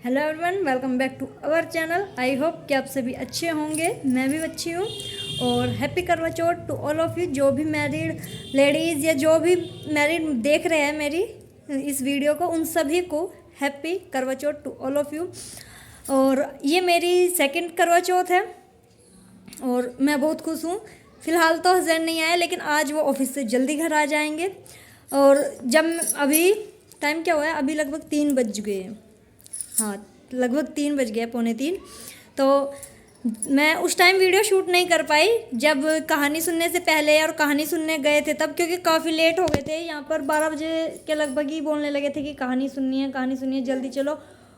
Hello everyone, welcome back to our channel. I hope कि आप सभी अच्छे होंगे। मैं भी अच्छी हूँ। और happy Karva Chauth to all of you, जो भी मैरिड लेडीज़ या जो भी मैरिड देख रहे हैं मेरी इस वीडियो को, उन सभी को happy Karva Chauth to all of you. और ये मेरी सेकंड करवा चौथ है और मैं बहुत खुश हूँ। फ़िलहाल तो हस्बैंड नहीं आया, लेकिन आज वो ऑफिस से जल्दी घर आ जाएंगे। और जब अभी टाइम क्या हुआ है, अभी लगभग 3 बज गए हैं। हाँ, लगभग 3 बज गए, पौने 3। तो मैं उस टाइम वीडियो शूट नहीं कर पाई जब कहानी सुनने से पहले और कहानी सुनने गए थे तब, क्योंकि काफ़ी लेट हो गए थे। यहाँ पर 12 बजे के लगभग ही बोलने लगे थे कि कहानी सुननी है, जल्दी चलो।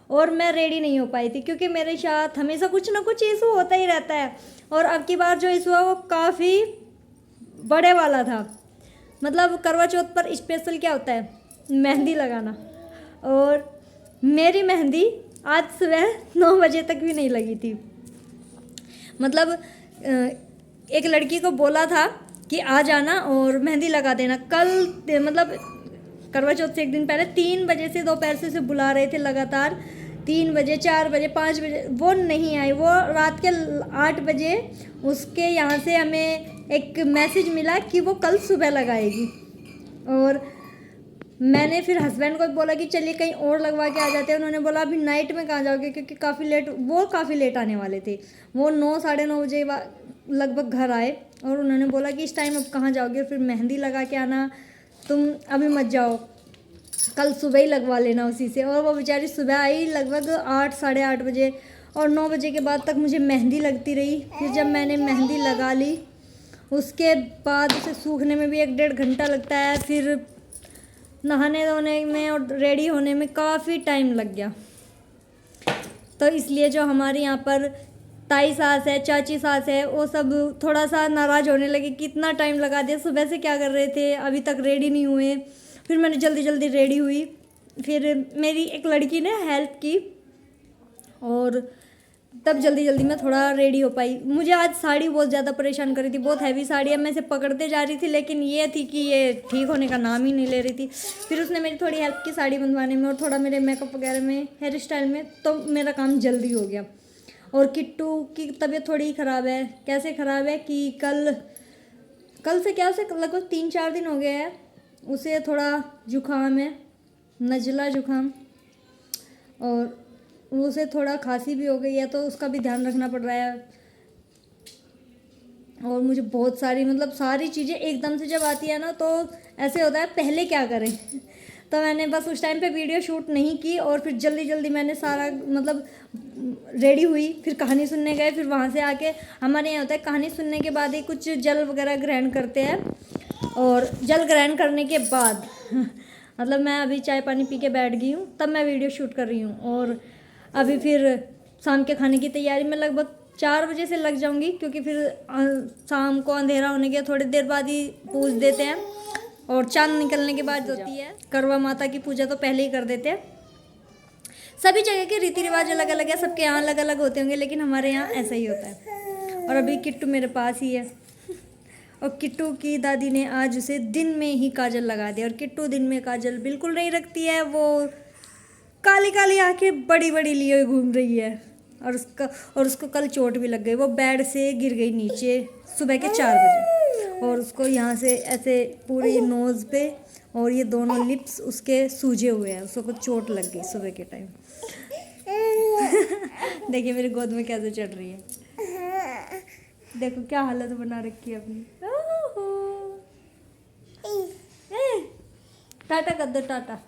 और मैं रेडी नहीं हो पाई थी क्योंकि मेरे साथ हमेशा कुछ ना कुछ इशू होता ही रहता है। और अब की बार जो इशू है वो काफ़ी बड़े वाला था। मतलब करवा चौथ पर स्पेशल क्या होता है, मेहंदी लगाना। और मेरी मेहंदी आज सुबह 9 बजे तक भी नहीं लगी थी। मतलब एक लड़की को बोला था कि आ जाना और मेहंदी लगा देना कल। मतलब करवा चौथ से एक दिन पहले 3 बजे से दोपहर से बुला रहे थे लगातार। 3 बजे, 4 बजे, 5 बजे वो नहीं आई। वो रात के 8 बजे उसके यहाँ से हमें एक मैसेज मिला कि वो कल सुबह लगाएगी। और मैंने फिर हस्बैंड को बोला कि चलिए कहीं और लगवा के आ जाते हैं। उन्होंने बोला अभी नाइट में कहाँ जाओगे, क्योंकि काफ़ी लेट आने वाले थे। वो 9 साढ़े 9 बजे लगभग घर आए और उन्होंने बोला कि इस टाइम अब कहाँ जाओगे, फिर मेहंदी लगा के आना, तुम अभी मत जाओ, कल सुबह ही लगवा लेना उसी से। और वो बेचारी सुबह आई लगभग 8 साढ़े 8 बजे, और 9 बजे के बाद तक मुझे मेहंदी लगती रही। फिर जब मैंने मेहंदी लगा ली, उसके बाद उसे सूखने में भी 1 डेढ़ घंटा लगता है। फिर नहाने धोने में और रेडी होने में काफ़ी टाइम लग गया। तो इसलिए जो हमारे यहाँ पर ताई सास है, चाची सास है, वो सब थोड़ा सा नाराज़ होने लगे कि इतना टाइम लगा दिया, सुबह से क्या कर रहे थे, अभी तक रेडी नहीं हुए। फिर मैंने जल्दी जल्दी रेडी हुई। फिर मेरी एक लड़की ने हेल्प की और तब जल्दी जल्दी मैं थोड़ा रेडी हो पाई। मुझे आज साड़ी बहुत ज़्यादा परेशान कर रही थी, बहुत हैवी साड़ी है। मैं इसे पकड़ते जा रही थी, लेकिन ये थी कि ये ठीक होने का नाम ही नहीं ले रही थी। फिर उसने मेरी थोड़ी हेल्प की साड़ी बंधवाने में और थोड़ा मेरे मेकअप वगैरह में, हेयर स्टाइल में, तो मेरा काम जल्दी हो गया। और किट्टू की तबीयत थोड़ी ख़राब है। कैसे ख़राब है कि कल से क्या, उसे लगभग 3-4 दिन हो गए हैं, उसे थोड़ा जुकाम है, नज़ला जुकाम, और उसे थोड़ा खांसी भी हो गई है, तो उसका भी ध्यान रखना पड़ रहा है। और मुझे बहुत सारी चीज़ें एकदम से जब आती है ना, तो ऐसे होता है पहले क्या करें। तो मैंने बस उस टाइम पे वीडियो शूट नहीं की और फिर जल्दी जल्दी मैंने सारा रेडी हुई। फिर कहानी सुनने गए। फिर वहाँ से आके हमारे यहाँ होता है कहानी सुनने के बाद ही कुछ जल वगैरह ग्रहण करते हैं। और जल ग्रहण करने के बाद मतलब मैं अभी चाय पानी पी के बैठ गई हूँ, तब मैं वीडियो शूट कर रही हूँ। और अभी फिर शाम के खाने की तैयारी में लगभग 4 बजे से लग जाऊंगी, क्योंकि फिर शाम को अंधेरा होने के थोड़ी देर बाद ही पूज देते हैं। और चांद निकलने के बाद होती है करवा माता की पूजा, तो पहले ही कर देते हैं। सभी जगह के रीति रिवाज अलग अलग है, सबके यहाँ अलग अलग होते होंगे, लेकिन हमारे यहाँ ऐसा ही होता है। और अभी किट्टू मेरे पास ही है और किट्टू की दादी ने आज उसे दिन में ही काजल लगा दिया। और किट्टू दिन में काजल बिल्कुल नहीं रखती है, वो काली काली आंखें बड़ी बड़ी लिए घूम रही है। और उसको कल चोट भी लग गई, वो बेड से गिर गई नीचे सुबह के 4 बजे। और उसको यहाँ से ऐसे पूरी नोज़ पे और ये दोनों लिप्स उसके सूजे हुए हैं, उसको कुछ चोट लग गई सुबह के टाइम। देखिए मेरी गोद में कैसे चढ़ रही है, देखो क्या हालत बना रखी है अपनी। टाटा कर दो, टाटा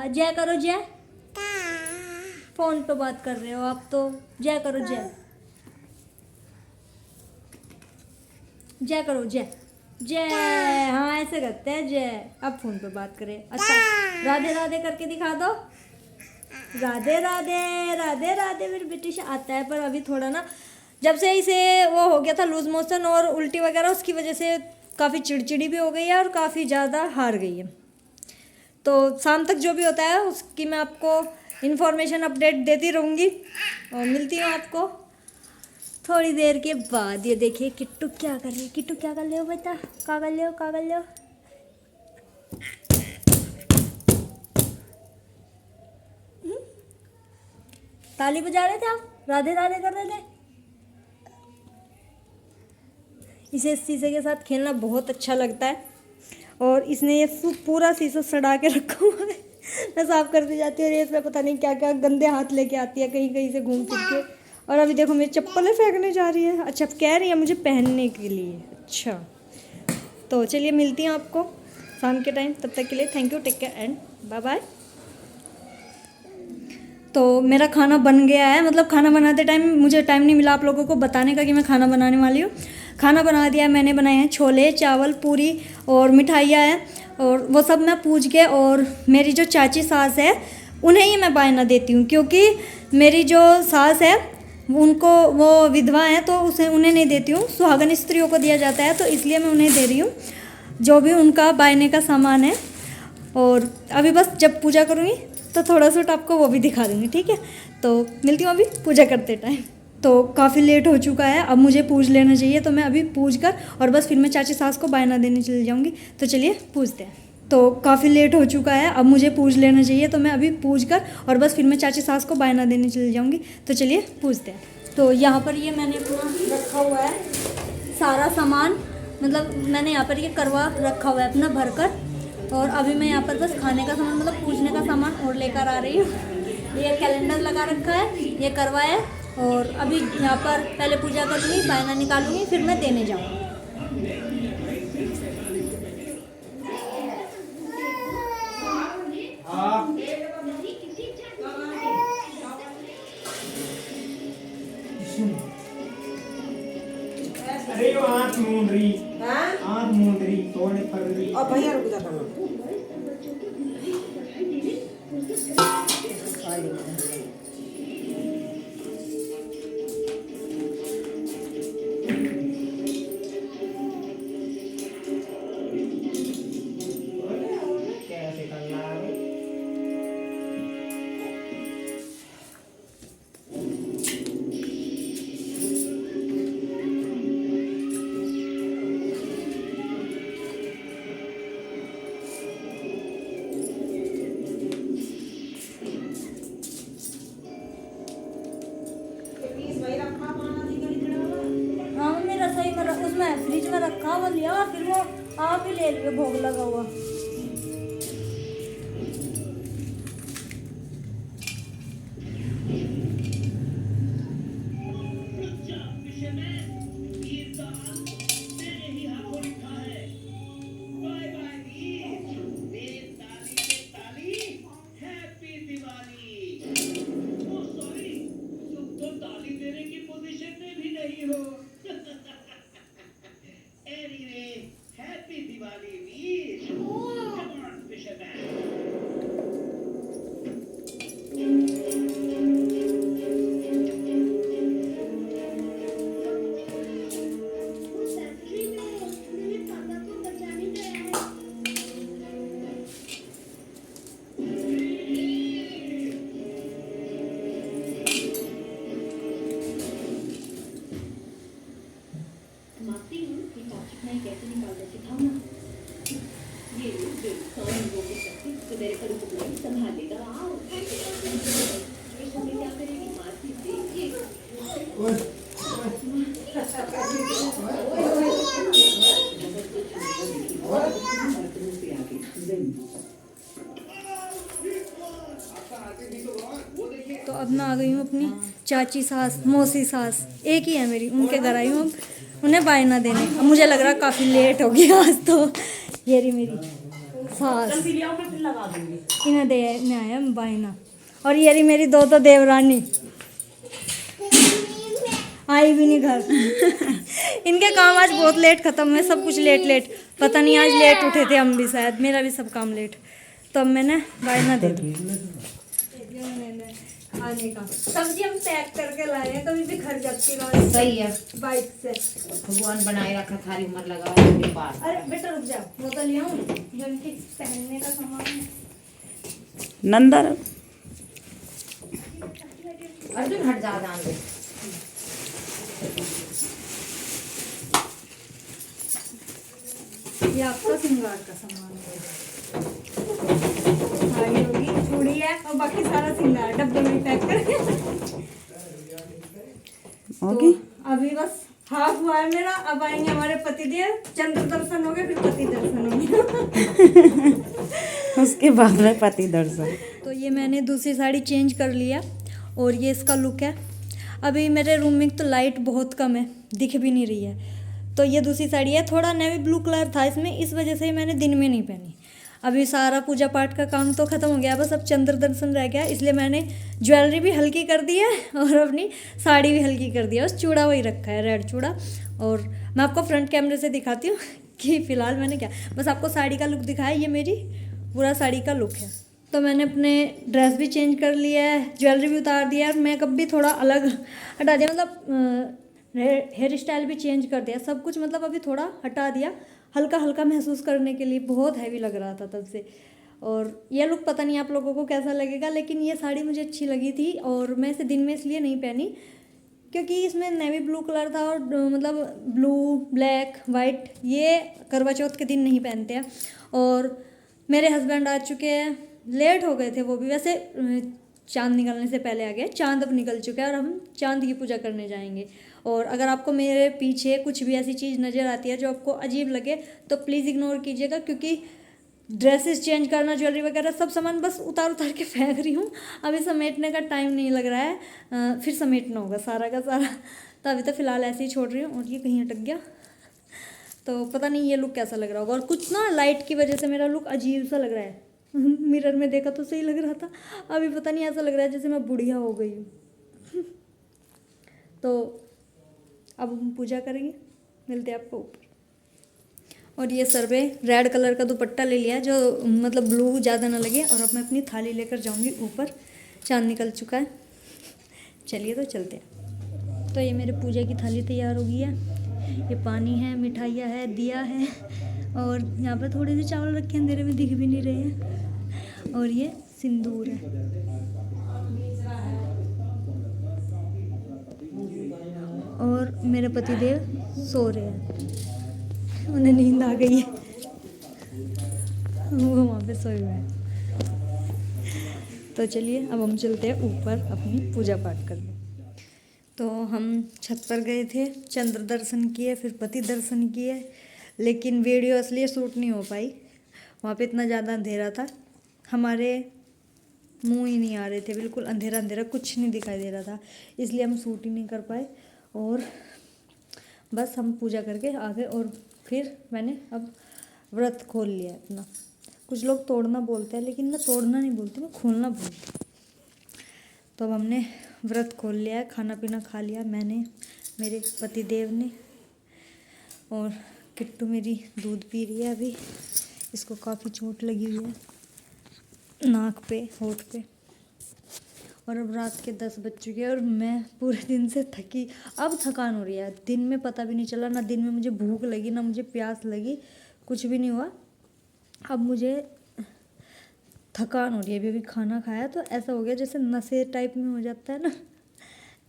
जय करो, जय। फोन पे बात कर रहे हो आप तो जय करो, जय जय करो, जय जय। हाँ ऐसे करते हैं जय। अब फोन पे बात करें। अच्छा, राधे राधे करके दिखा दो। राधे राधे, राधे राधे। मेरे ब्रिटिश आता है, पर अभी थोड़ा ना, जब से इसे वो हो गया था लूज मोशन और उल्टी वगैरह, उसकी वजह से काफ़ी चिड़चिड़ी भी हो गई है और काफ़ी ज़्यादा हार गई है। तो शाम तक जो भी होता है उसकी मैं आपको इन्फॉर्मेशन अपडेट देती रहूँगी। और मिलती हूँ आपको थोड़ी देर के बाद। ये देखिए किट्टू क्या कर रही है। किट्टू क्या कर ले हो बेटा, क्या कर ले हो, क्या कर ले हो। ताली बजा रहे थे आप, राधे राधे कर रहे थे। इसे इस शीशे के साथ खेलना बहुत अच्छा लगता है। और इसने ये पूरा शीशा सड़ा के रखा हुआ है। मैं साफ करती जाती हूँ और ये इसमें पता नहीं क्या क्या गंदे हाथ लेके आती है कहीं कहीं से घूम फिर के। और अभी देखो मेरी चप्पलें फेंकने जा रही है। अच्छा, कह रही है मुझे पहनने के लिए। अच्छा, तो चलिए मिलती हैं आपको शाम के टाइम। तब तक के लिए thank you, take care and bye bye. तो मेरा खाना बन गया है, मतलब खाना बनाते टाइम मुझे टाइम नहीं मिला आप लोगों को बताने का कि मैं खाना बनाने वाली हूँ। खाना बना दिया है मैंने, बनाए हैं छोले चावल पूरी और मिठाइयाँ हैं। और वो सब मैं पूज के, और मेरी जो चाची सास है उन्हें ही मैं बायना देती हूँ, क्योंकि मेरी जो सास है उनको, वो विधवा हैं तो उसे उन्हें नहीं देती हूँ, सुहागन स्त्रियों को दिया जाता है, तो इसलिए मैं उन्हें दे रही हूँ जो भी उनका बायने का सामान है। और अभी बस जब पूजा करूँगी तो थोड़ा सूट आपको वो भी दिखा दूँगी, ठीक है। तो मिलती हूँ अभी पूजा करते टाइम। तो काफ़ी लेट हो चुका है, अब मुझे पूज लेना चाहिए, तो मैं अभी पूज कर और बस फिर मैं चाची सास को बायना देने चली जाऊँगी। तो चलिए पूजते हैं। तो काफ़ी लेट हो चुका है, अब मुझे पूज लेना चाहिए, तो मैं अभी पूज कर और बस फिर मैं चाची सास को बायना देने चली जाऊँगी। तो चलिए पूजते हैं। तो यहाँ पर ये मैंने अपना रखा हुआ है सारा सामान, मतलब मैंने यहाँ पर ये करवा रखा हुआ है अपना भर कर। और अभी मैं यहाँ पर बस खाने का सामान, मतलब पूजने का सामान और लेकर आ रही हूँ। ये कैलेंडर लगा रखा है, ये करवा है। और अभी यहाँ पर पहले पूजा करूँगी, बायना निकालूंगी, फिर मैं देने जाऊँगी। अरे वो आँख मूंद रही, आँख मूंद रही, थोड़े पर रही। और भैया रुक जाता हूँ। कैसे करना है? हाँ मम्मी, रसोई में उसमें फ्रिज में रखा हुआ लिया, फिर वो आप ही ले लिए भोग लगा हुआ। कैसे निकाल देती था ना ये तेरे पर संभाल लेगा। क्या करेगी मारती तो अब मैं आ गई हूँ अपनी चाची सास, मौसी सास एक ही है मेरी, उनके घर आई हूँ उन्हें बायना देने। अब मुझे लग रहा है काफ़ी लेट हो गया आज तो। ये रही मेरी सास, इन्हें देने आया बायना। और ये रही मेरी दो देवरानी, आई भी नहीं घर। इनके काम आज बहुत लेट ख़त्म हुए, सब कुछ लेट लेट, पता नहीं आज लेट उठे थे हम भी, शायद मेरा भी सब काम लेट। तो अब मैंने बायना दे दी आने का। सब्जी हम पैक करके लाए हैं, कभी भी घर जाती है। सही है, बाइक से भगवान बनाए रखा, थारी उम्र लगा है पास। अरे बेटा रुक जाओ, वो तो ले आऊं जो इनके पहनने का सामान है। नंदर अर्जुन हट जा, जान दे। ये आपका श्रृंगार का सामान है, साड़ी होगी, चूड़ी है और बाकी सारा श्रृंगार डब्बे में पैक करके। होगी। अभी बस हाफ हुआ है मेरा, अब आएंगे हमारे पतिदेव, चंद्र दर्शन हो गए फिर पति दर्शन होंगे। उसके बाद में पति दर्शन। तो ये मैंने दूसरी साड़ी चेंज कर लिया और ये इसका लुक है। अभी मेरे रूम में तो लाइट बहुत कम है, दिख भी नहीं रही है। तो ये दूसरी साड़ी है, थोड़ा नेवी ब्लू कलर था इसमें, इस वजह से मैंने दिन में नहीं पहनी। अभी सारा पूजा पाठ का काम तो ख़त्म हो गया, बस अब चंद्र दर्शन रह गया, इसलिए मैंने ज्वेलरी भी हल्की कर दी है और अपनी साड़ी भी हल्की कर दी है। बस चूड़ा वही रखा है, रेड चूड़ा। और मैं आपको फ्रंट कैमरे से दिखाती हूँ कि फ़िलहाल मैंने क्या, बस आपको साड़ी का लुक दिखाया, ये मेरी पूरा साड़ी का लुक है। तो मैंने अपने ड्रेस भी चेंज कर लिया है, ज्वेलरी भी उतार दिया है, मेकअप भी थोड़ा अलग हटा दिया, मतलब हेयर स्टाइल भी चेंज कर दिया, सब कुछ मतलब अभी थोड़ा हटा दिया, हल्का हल्का महसूस करने के लिए। बहुत हैवी लग रहा था तब से। और ये लुक पता नहीं आप लोगों को कैसा लगेगा, लेकिन ये साड़ी मुझे अच्छी लगी थी और मैं इसे दिन में इसलिए नहीं पहनी क्योंकि इसमें नेवी ब्लू कलर था और मतलब ब्लू ब्लैक वाइट ये करवा चौथ के दिन नहीं पहनते हैं। और मेरे हस्बैंड आ चुके हैं, लेट हो गए थे वो भी, वैसे चांद निकलने से पहले आ गए, चांद अब निकल चुका है और हम चांद की पूजा करने जाएंगे। और अगर आपको मेरे पीछे कुछ भी ऐसी चीज़ नज़र आती है जो आपको अजीब लगे तो प्लीज़ इग्नोर कीजिएगा, क्योंकि ड्रेसेस चेंज करना, ज्वेलरी वगैरह सब सामान बस उतार उतार के फेंक रही हूँ। अभी समेटने का टाइम नहीं लग रहा है, फिर समेटना होगा सारा का सारा। तो अभी तो फ़िलहाल ऐसे ही छोड़ रही हूँ। और ये कहीं अटक गया, तो पता नहीं ये लुक कैसा लग रहा होगा। और कुछ ना लाइट की वजह से मेरा लुक अजीब सा लग रहा है। मिरर में देखा तो सही लग रहा था, अभी पता नहीं ऐसा लग रहा है जैसे मैं बुढ़िया हो गई हूँ। तो अब हम पूजा करेंगे, मिलते हैं आपको ऊपर। और ये सर पे रेड कलर का दुपट्टा ले लिया जो मतलब ब्लू ज़्यादा ना लगे। और अब मैं अपनी थाली लेकर जाऊंगी ऊपर, चांद निकल चुका है। चलिए तो चलते हैं। तो ये मेरे पूजा की थाली तैयार हो गई है, ये पानी है, मिठाइयाँ है, दिया है और यहाँ पे थोड़े से चावल रखे हैं, अंधेरे में दिख भी नहीं रहे हैं। और ये सिंदूर है। और मेरे पतिदेव सो रहे हैं, उन्हें नींद आ गई है, वो वहाँ पे सोए हुए हैं। तो चलिए अब हम चलते हैं ऊपर अपनी पूजा पाठ करने। तो हम छत पर गए थे, चंद्र दर्शन किए, फिर पति दर्शन किए, लेकिन वीडियो इसलिए शूट नहीं हो पाई, वहाँ पे इतना ज़्यादा अंधेरा था, हमारे मुंह ही नहीं आ रहे थे, बिल्कुल अंधेरा अंधेरा, कुछ नहीं दिखाई दे रहा था, इसलिए हम शूट ही नहीं कर पाए। और बस हम पूजा करके आ गए। और फिर मैंने अब व्रत खोल लिया अपना। कुछ लोग तोड़ना बोलते हैं, लेकिन मैं तोड़ना नहीं बोलती, मैं खोलना बोलती हूँ। तो अब हमने व्रत खोल लिया है, खाना पीना खा लिया मैंने, मेरे पतिदेव ने। और किट्टू मेरी दूध पी रही है अभी, इसको काफ़ी चोट लगी हुई है नाक पे, होठ पे। और अब रात के 10 बज चुके हैं और मैं पूरे दिन से थकी, अब थकान हो रही है। दिन में पता भी नहीं चला, ना दिन में मुझे भूख लगी ना मुझे प्यास लगी, कुछ भी नहीं हुआ। अब मुझे थकान हो रही है। अभी खाना खाया तो ऐसा हो गया जैसे नशे टाइप में हो जाता है ना,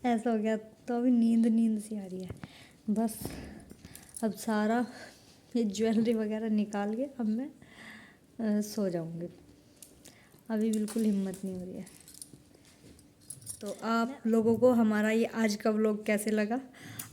ऐसा हो गया। तो अभी नींद सी आ रही है। बस अब सारा ये ज्वेलरी वगैरह निकाल के अब मैं सो जाऊंगी। अभी बिल्कुल हिम्मत नहीं हो रही है। तो आप लोगों को हमारा ये आज का व्लॉग कैसे लगा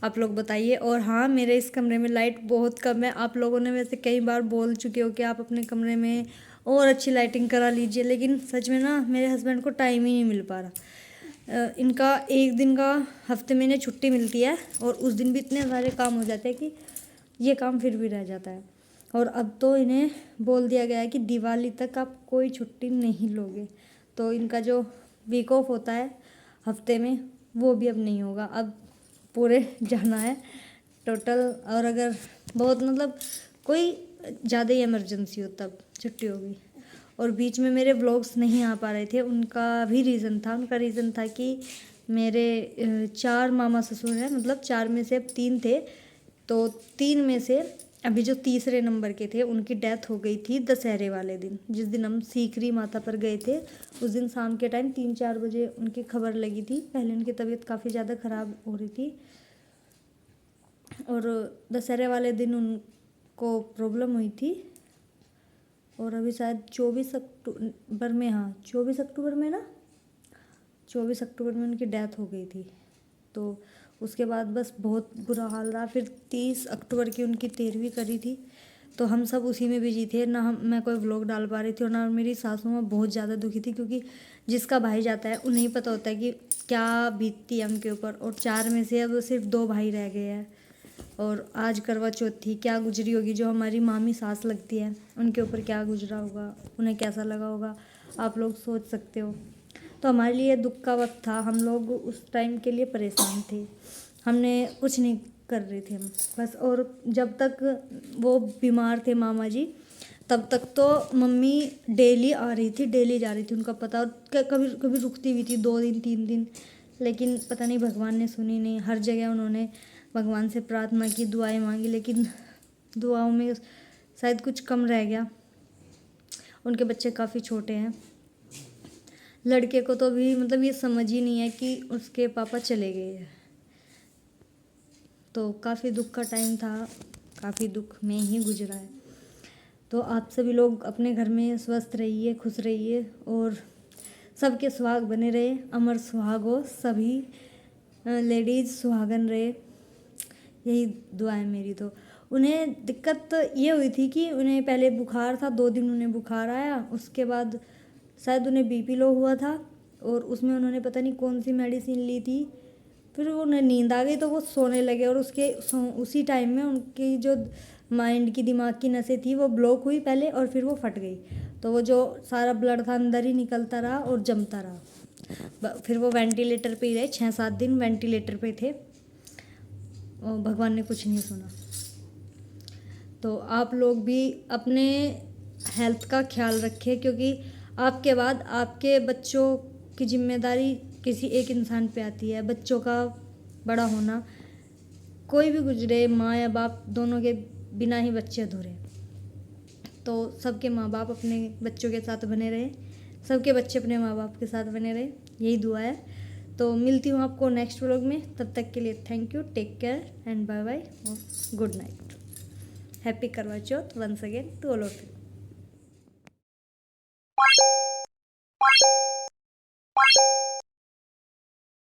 आप लोग बताइए। और हाँ, मेरे इस कमरे में लाइट बहुत कम है। आप लोगों ने वैसे कई बार बोल चुके हो कि आप अपने कमरे में और अच्छी लाइटिंग करा लीजिए, लेकिन सच में ना मेरे हस्बैंड को टाइम ही नहीं मिल पा रहा। इनका एक दिन का हफ्ते में इन्हें छुट्टी मिलती है और उस दिन भी इतने सारे काम हो जाते हैं कि ये काम फिर भी रह जाता है। और अब तो इन्हें बोल दिया गया है कि दिवाली तक आप कोई छुट्टी नहीं लोगे। तो इनका जो वीक ऑफ होता है हफ्ते में वो भी अब नहीं होगा, अब पूरे जाना है टोटल। और अगर बहुत मतलब कोई ज़्यादा ही इमरजेंसी हो तब छुट्टी होगी। और बीच में मेरे व्लॉग्स नहीं आ पा रहे थे, उनका भी रीज़न था। उनका रीज़न था कि मेरे 4 मामा ससुर हैं, मतलब 4 में से अब 3 थे। तो 3 में से अभी जो तीसरे नंबर के थे उनकी डेथ हो गई थी दशहरे वाले दिन, जिस दिन हम सीकरी माता पर गए थे। उस दिन शाम के टाइम 3-4 बजे उनकी खबर लगी थी। पहले उनकी तबीयत काफ़ी ज़्यादा ख़राब हो रही थी और दशहरे वाले दिन उनको प्रॉब्लम हुई थी। और अभी शायद 24 अक्टूबर में, हाँ 24 अक्टूबर में ना, 24 अक्टूबर में उनकी डेथ हो गई थी। तो उसके बाद बस बहुत बुरा हाल रहा। फिर 30 अक्टूबर की उनकी 13वीं करी थी, तो हम सब उसी में बिजी थे ना। मैं कोई व्लॉग डाल पा रही थी और ना मेरी सासू माँ बहुत ज़्यादा दुखी थी, क्योंकि जिसका भाई जाता है उन्हें ही पता होता है कि क्या बीतती है उनके ऊपर। और 4 में से अब सिर्फ 2 भाई रह गए हैं। और आज करवा चौथ थी, क्या गुजरी होगी, जो हमारी मामी सास लगती है उनके ऊपर क्या गुजरा होगा, उन्हें कैसा लगा होगा, आप लोग सोच सकते हो। तो हमारे लिए दुख का वक्त था, हम लोग उस टाइम के लिए परेशान थे, हमने कुछ नहीं कर रहे थे हम बस। और जब तक वो बीमार थे मामा जी, तब तक तो मम्मी डेली आ रही थी, डेली जा रही थी, उनका पता। और कभी कभी रुकती भी थी 2 दिन 3 दिन, लेकिन पता नहीं भगवान ने सुनी नहीं। हर जगह उन्होंने भगवान से प्रार्थना की, दुआएं मांगी, लेकिन दुआओं में शायद कुछ कम रह गया। उनके बच्चे काफ़ी छोटे हैं, लड़के को तो भी मतलब ये समझ ही नहीं है कि उसके पापा चले गए हैं। तो काफ़ी दुख का टाइम था, काफ़ी दुख में ही गुजरा है। तो आप सभी लोग अपने घर में स्वस्थ रहिए, खुश रहिए और सबके सुहाग बने रहे, अमर सुहाग हो, सभी लेडीज़ सुहागन रहे, यही दुआ है मेरी। तो उन्हें दिक्कत ये हुई थी कि उन्हें पहले बुखार था, 2 दिन उन्हें बुखार आया, उसके बाद शायद उन्हें बीपी लो हुआ था और उसमें उन्होंने पता नहीं कौन सी मेडिसिन ली थी। फिर उन्हें नींद आ गई तो वो सोने लगे और उसी टाइम में उनकी जो माइंड की, दिमाग की नसें थी वो ब्लॉक हुई पहले और फिर वो फट गई। तो वो जो सारा ब्लड था अंदर ही निकलता रहा और जमता रहा। फिर वो वेंटिलेटर पे ही रहे, 6-7 दिन वेंटिलेटर पे थे और भगवान ने कुछ नहीं सुना। तो आप लोग भी अपने हेल्थ का ख्याल रखें, क्योंकि आपके बाद आपके बच्चों की जिम्मेदारी किसी एक इंसान पे आती है। बच्चों का बड़ा होना, कोई भी गुजरे, माँ या बाप दोनों के बिना ही बच्चे अधूरे। तो सबके माँ बाप अपने बच्चों के साथ बने रहे, सबके बच्चे अपने माँ बाप के साथ बने रहे, यही दुआ है। तो मिलती हूँ आपको नेक्स्ट व्लॉग में, तब तक के लिए thank you, take care and bye bye और good night. Happy Karva Chauth once again to all of you.